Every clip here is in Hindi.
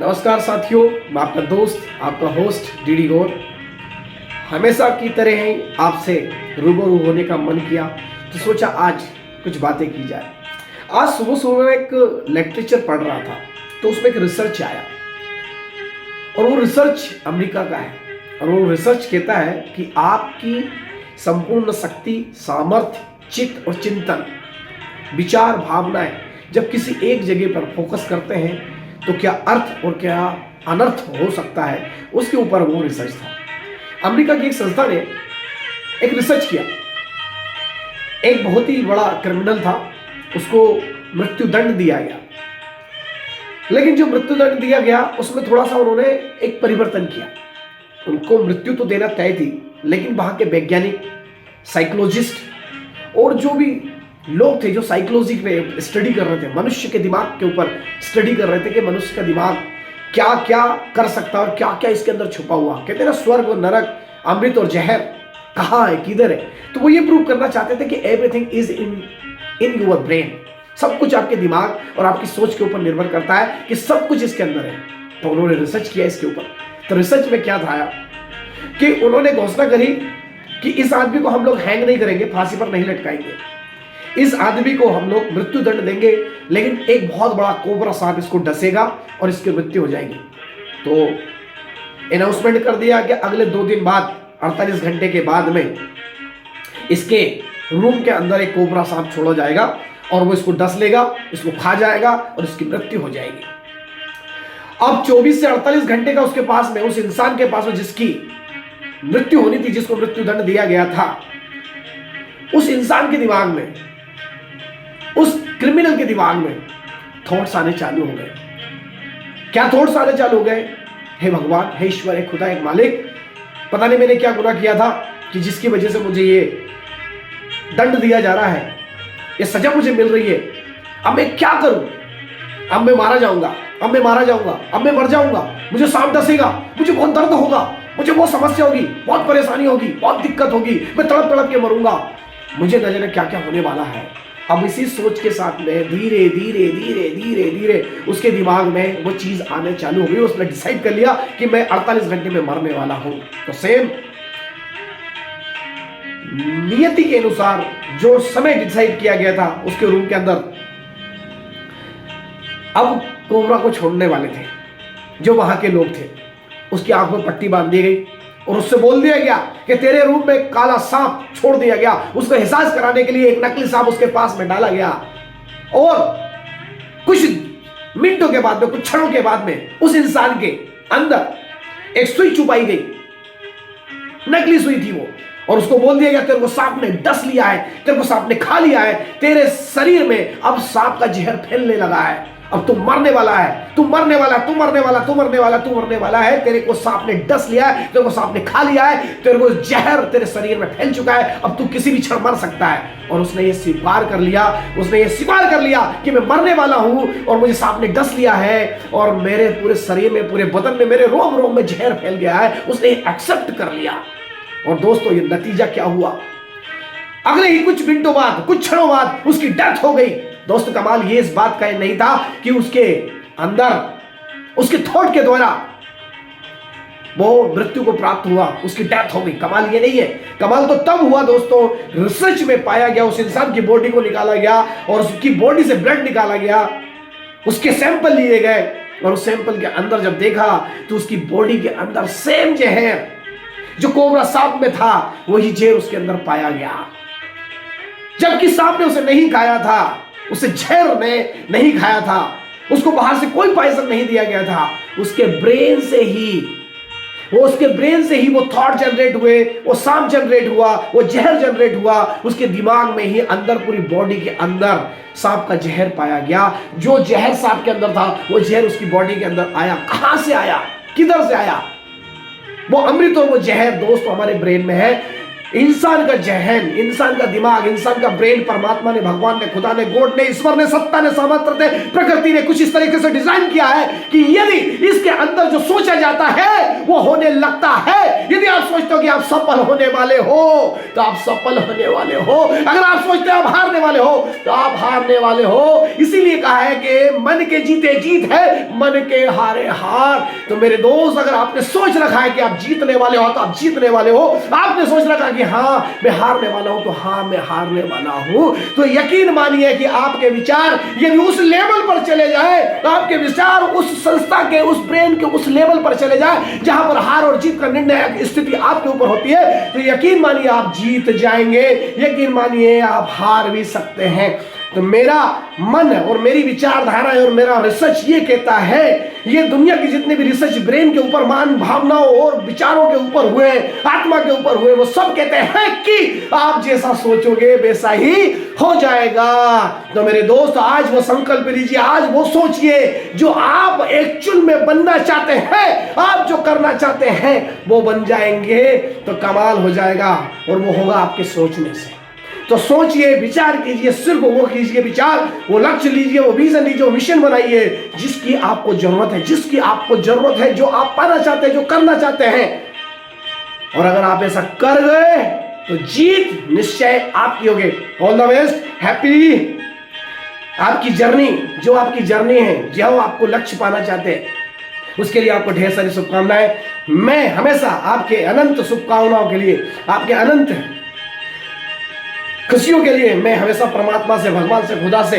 नमस्कार साथियों, मैं आपका दोस्त, आपका होस्ट डीडी गौर। हमेशा की तरह ही आपसे रूबरू होने का मन किया तो सोचा आज कुछ बातें की जाए। आज सुबह सुबह मैं एक लिटरेचर पढ़ रहा था तो उसमें एक रिसर्च आया और वो रिसर्च अमेरिका का है और वो रिसर्च कहता है कि आपकी संपूर्ण शक्ति, सामर्थ्य, चित्त और चिंतन, विचार, भावनाएं जब किसी एक जगह पर फोकस करते हैं तो क्या अर्थ और क्या अनर्थ हो सकता है, उसके ऊपर वो रिसर्च था। अमेरिका की एक संस्था ने एक रिसर्च किया। एक बहुत ही बड़ा क्रिमिनल था, उसको मृत्यु दंड दिया गया, लेकिन जो मृत्यु दंड दिया गया उसमें थोड़ा सा उन्होंने एक परिवर्तन किया। उनको मृत्यु तो देना तय थी, लेकिन वहां के वैज्ञानिक, साइकोलॉजिस्ट और जो भी लोग थे जो साइकोलॉजी पे स्टडी कर रहे थे, मनुष्य के दिमाग के ऊपर स्टडी कर रहे थे कि मनुष्य का दिमाग क्या क्या कर सकता है और क्या क्या इसके अंदर छुपा हुआ। कहते हैं ना, स्वर्ग और नरक, अमृत और जहर कहाँ है, किधर है। तो वो ये प्रूव करना चाहते थे कि everything is in your brain. सब कुछ आपके दिमाग और आपकी सोच के ऊपर निर्भर करता है कि सब कुछ इसके अंदर है। तो उन्होंने रिसर्च किया इसके ऊपर। तो रिसर्च में क्या था कि उन्होंने घोषणा करी कि इस आदमी को हम लोग हैंग नहीं करेंगे, फांसी पर नहीं लटकाएंगे, इस आदमी को हम लोग मृत्यु दंड देंगे, लेकिन एक बहुत बड़ा कोबरा सांप इसको डसेगा और इसकी मृत्यु हो जाएगी। तो अनाउंसमेंट कर दिया कि अगले 2 दिन बाद, 48 घंटे के बाद में इसके रूम के अंदर एक कोबरा सांप छोड़ा जाएगा और वो इसको डस लेगा, इसको खा जाएगा और इसकी मृत्यु हो जाएगी। अब 24 से 48 घंटे का उसके पास में, उस इंसान के पास में जिसकी मृत्यु होनी थी, जिसको मृत्यु दंड दिया गया था, उस इंसान के दिमाग में, उस क्रिमिनल के दिमाग में थॉट्स आने चालू हो गए। क्या थॉट्स आने चालू हो गए? हे भगवान, हे ईश्वर, हे खुदा, हे मालिक, पता नहीं मैंने क्या गुनाह किया था कि जिसकी वजह से मुझे ये दंड दिया जा रहा है, ये सजा मुझे मिल रही है। अब मैं क्या करूं? अब मैं मारा जाऊंगा, अब मैं मारा जाऊंगा, अब मैं मर जाऊंगा, मुझे सांप डसेगा, मुझे बहुत दर्द होगा, मुझे बहुत समस्या होगी, बहुत परेशानी होगी, बहुत दिक्कत होगी, मैं तड़प तड़प के मरूंगा, मुझे न जाने क्या क्या होने वाला है। अब इसी सोच के साथ में धीरे धीरे धीरे धीरे धीरे उसके दिमाग में वो चीज आने चालू हो गई। उसने डिसाइड कर लिया कि मैं 48 घंटे में मरने वाला हूं। तो सेम नियति के अनुसार जो समय डिसाइड किया गया था उसके रूम के अंदर, अब कोबरा को छोड़ने वाले थे जो वहां के लोग थे, उसकी आंख में पट्टी बांध दी गई और उससे बोल दिया गया कि तेरे रूम में काला सांप छोड़ दिया गया। उसको एहसास कराने के लिए एक नकली सांप उसके पास में डाला गया और कुछ मिनटों के बाद में, कुछ क्षणों के बाद में उस इंसान के अंदर एक सुई चुपाई गई, नकली सुई थी वो, और उसको बोल दिया गया तेरे को सांप ने डस लिया है, तेरे को सांप ने खा लिया है, तेरे शरीर में अब सांप का जहर फैलने लगा है, अब तू मरने वाला है, तू मरने वाला, तू मरने वाला, तू मरने वाला, तू मरने वाला है, तेरे को सांप ने डस लिया है, तेरे को सांप ने खा लिया है, तेरे को जहर तेरे शरीर में फैल चुका है, अब तू किसी भी क्षण मर सकता है। और उसने ये स्वीकार कर लिया, उसने ये स्वीकार कर लिया कि मैं मरने वाला हूं और मुझे सांप ने डस लिया है और मेरे पूरे शरीर में, पूरे बदन में, मेरे रोम रोम में जहर फैल गया है। उसने एक्सेप्ट कर लिया। और दोस्तों, ये नतीजा क्या हुआ? अगले ही कुछ मिनटों बाद, कुछ क्षणों बाद उसकी डेथ हो गई। दोस्तों, कमाल ये इस बात का नहीं था कि उसके अंदर, उसके थॉट के द्वारा वो मृत्यु को प्राप्त हुआ, उसकी डेथ हो गई। कमाल ये नहीं है, कमाल तो तब हुआ दोस्तों, रिसर्च में पाया गया, उस इंसान की बॉडी को निकाला गया और उसकी बॉडी से ब्लड निकाला गया, उसके सैंपल लिए गए और उस सैंपल के अंदर जब देखा तो उसकी बॉडी के अंदर सेम जहर जो कोबरा सांप में था, वही जहर उसके अंदर पाया गया। जबकि सांप ने उसे नहीं खाया था, उसे जहर ने नहीं खाया था, उसको बाहर से कोई पॉइजन नहीं दिया गया था, उसके ब्रेन से ही वो थॉट जनरेट हुए, वो सांप जनरेट हुआ, वो जहर जनरेट हुआ, उसके दिमाग में ही अंदर, पूरी बॉडी के अंदर सांप का जहर पाया गया। जो जहर सांप के अंदर था वो जहर उसकी बॉडी के अंदर आया। कहां से आया, किधर से आया? वो अमृत और वो जहर दोस्तों हमारे ब्रेन में है। इंसान का जहन, इंसान का दिमाग, इंसान का ब्रेन परमात्मा ने, भगवान ने, खुदा ने, गॉड ने, ईश्वर ने, सत्ता ने, सामर्थ्य ने, प्रकृति ने कुछ इस तरीके से डिजाइन किया है कि यदि इसके अंदर जो सोचा जाता है वो होने लगता है। यदि आप सोचते हो कि आप सफल होने वाले हो तो आप सफल होने वाले हो। अगर आप सोचते हो आप हारने वाले हो तो आप हारने वाले हो। इसीलिए कहा है कि मन के जीते जीत है, मन के हारे हार। तो मेरे दोस्त, अगर आपने सोच रखा है कि आप जीतने वाले हो तो आप जीतने वाले हो। आपने सोच रखा कि हाँ मैं हारने वाला हूं तो हाँ मैं हारने वाला हूं। तो यकीन मानिए कि आपके विचार यदि उस लेवल पर चले जाए, तो आपके विचार उस संस्था के, उस ब्रेन के उस लेवल पर चले जाए जहां पर हार और जीत का निर्णय स्थिति आपके ऊपर होती है, तो यकीन मानिए आप जीत जाएंगे, यकीन मानिए आप हार भी सकते हैं। तो मेरा मन और मेरी विचारधारा और मेरा रिसर्च ये कहता है, ये दुनिया की जितने भी रिसर्च ब्रेन के ऊपर, मान भावनाओं और विचारों के ऊपर हुए, आत्मा के ऊपर हुए, वो सब कहते हैं कि आप जैसा सोचोगे वैसा ही हो जाएगा। तो मेरे दोस्त, आज वो संकल्प लीजिए, आज वो सोचिए जो आप एक्चुअल में बनना चाहते हैं, आप जो करना चाहते हैं वो बन जाएंगे। तो कमाल हो जाएगा और वो होगा आपके सोचने से। तो सोचिए, विचार कीजिए, सिर्फ वो कीजिए विचार, वो लक्ष्य लीजिए, वो विजन लीजिए, वो मिशन बनाइए जिसकी आपको जरूरत है, जिसकी आपको जरूरत है, जो आप पाना चाहते हैं, जो करना चाहते हैं। और अगर आप ऐसा कर गए तो जीत निश्चय आपकी होगी। ऑल द बेस्ट, हैप्पी आपकी जर्नी, जो आपकी जर्नी है, जो आपको लक्ष्य पाना चाहते हैं, उसके लिए आपको ढेर सारी शुभकामनाएं। मैं हमेशा आपके अनंत शुभकामनाओं के लिए, आपके अनंत खुशियों के लिए मैं हमेशा परमात्मा से, भगवान से, खुदा से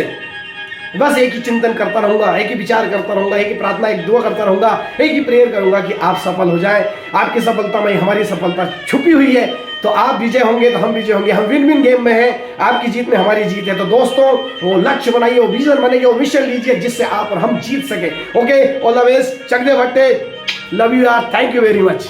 बस एक ही चिंतन करता रहूंगा, एक ही विचार करता रहूंगा, एक ही प्रार्थना, एक दुआ करता रहूंगा, एक ही प्रेयर करूंगा कि आप सफल हो जाएं। आपकी सफलता में हमारी सफलता छुपी हुई है। तो आप विजय होंगे तो हम विजय होंगे, हम विन विन गेम में हैं। आपकी जीत में हमारी जीत है। तो दोस्तों, वो लक्ष्य बनाइए, वो विजन बनाइए, वो मिशन लीजिए जिससे आप और हम जीत सके। ओके, ऑल द बेस्ट, चक दे भट्टे, लव यू यार, थैंक यू वेरी मच।